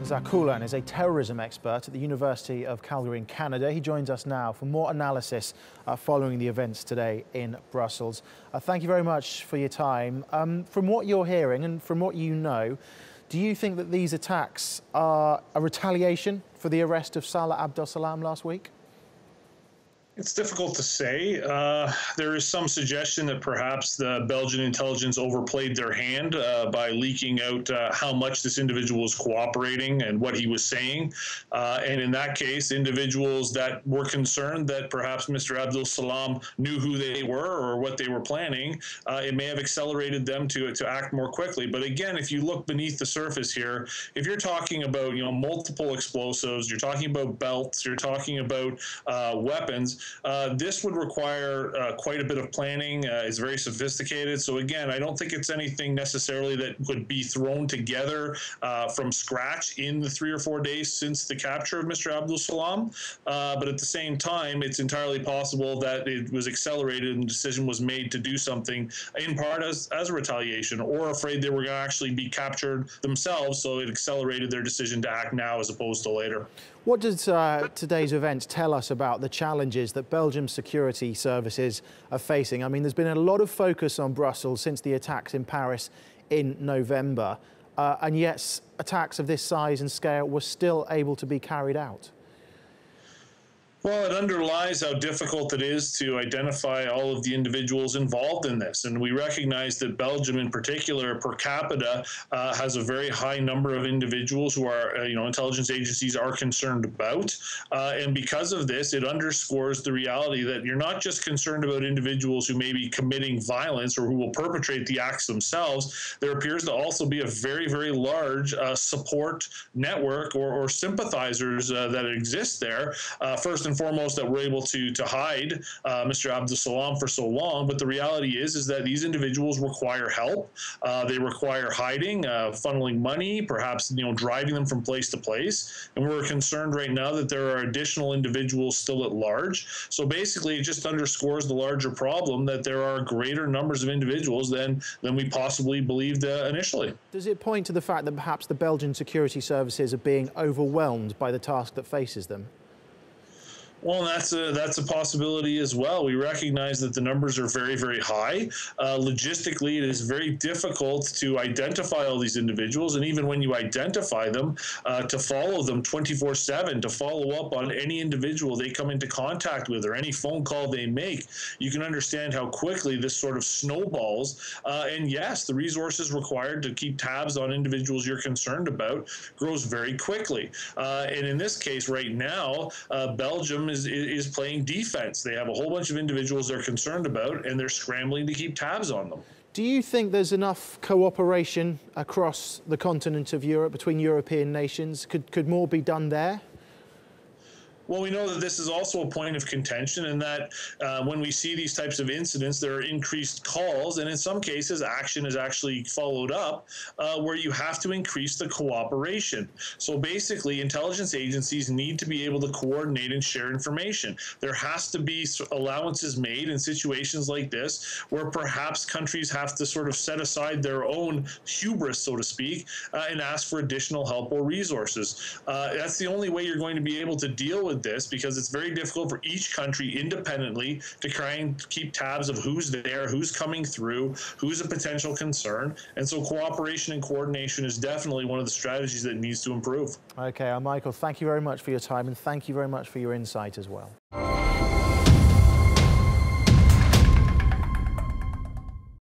Zekulin is a terrorism expert at the University of Calgary in Canada. He joins us now for more analysis following the events today in Brussels. Thank you very much for your time. From what you're hearing and from what you know, do you think that these attacks are a retaliation for the arrest of Salah Abdeslam last week? It's difficult to say. There is some suggestion that perhaps the Belgian intelligence overplayed their hand by leaking out how much this individual was cooperating and what he was saying. And in that case, individuals that were concerned that perhaps Mr. Abdeslam knew who they were or what they were planning, it may have accelerated them to act more quickly. But again, if you look beneath the surface here, if you're talking about multiple explosives, you're talking about belts, you're talking about weapons, this would require quite a bit of planning. It's very sophisticated. So again, I don't think it's anything necessarily that would be thrown together from scratch in the 3 or 4 days since the capture of Mr. Abdeslam. But at the same time, it's entirely possible that it was accelerated and the decision was made to do something in part as a retaliation, or afraid they were going to actually be captured themselves. So it accelerated their decision to act now as opposed to later. What does today's events tell us about the challenges that Belgium's security services are facing? I mean, there's been a lot of focus on Brussels since the attacks in Paris in November, and yet attacks of this size and scale were still able to be carried out. Well, it underlies how difficult it is to identify all of the individuals involved in this. And we recognize that Belgium in particular, per capita, has a very high number of individuals who are, intelligence agencies are concerned about. And because of this, it underscores the reality that you're not just concerned about individuals who may be committing violence or who will perpetrate the acts themselves. There appears to also be a very, very large support network or sympathizers that exist there. First and foremost, that we're able to hide Mr. Abdeslam for so long, but the reality is that these individuals require help. They require hiding, funneling money, perhaps driving them from place to place. And we're concerned right now that there are additional individuals still at large. So basically, it just underscores the larger problem that there are greater numbers of individuals than we possibly believed initially. Does it point to the fact that perhaps the Belgian security services are being overwhelmed by the task that faces them? Well, that's a possibility as well. We recognize that the numbers are very, very high. Logistically, it is very difficult to identify all these individuals, and even when you identify them, to follow them 24/7, to follow up on any individual they come into contact with or any phone call they make. You can understand how quickly this sort of snowballs. And yes, the resources required to keep tabs on individuals you're concerned about grows very quickly. And in this case right now, Belgium is playing defense. They have a whole bunch of individuals they're concerned about, and they're scrambling to keep tabs on them. Do you think there's enough cooperation across the continent of Europe between European nations? Could more be done there? Well, we know that this is also a point of contention, and that when we see these types of incidents, there are increased calls, and in some cases, action is actually followed up where you have to increase the cooperation. So basically, intelligence agencies need to be able to coordinate and share information. There has to be allowances made in situations like this where perhaps countries have to sort of set aside their own hubris, so to speak, and ask for additional help or resources. That's the only way you're going to be able to deal with this, because it's very difficult for each country independently to try and keep tabs of who's there, who's coming through, who's a potential concern. And so cooperation and coordination is definitely one of the strategies that needs to improve. Okay, Michael, thank you very much for your time, and thank you very much for your insight as well.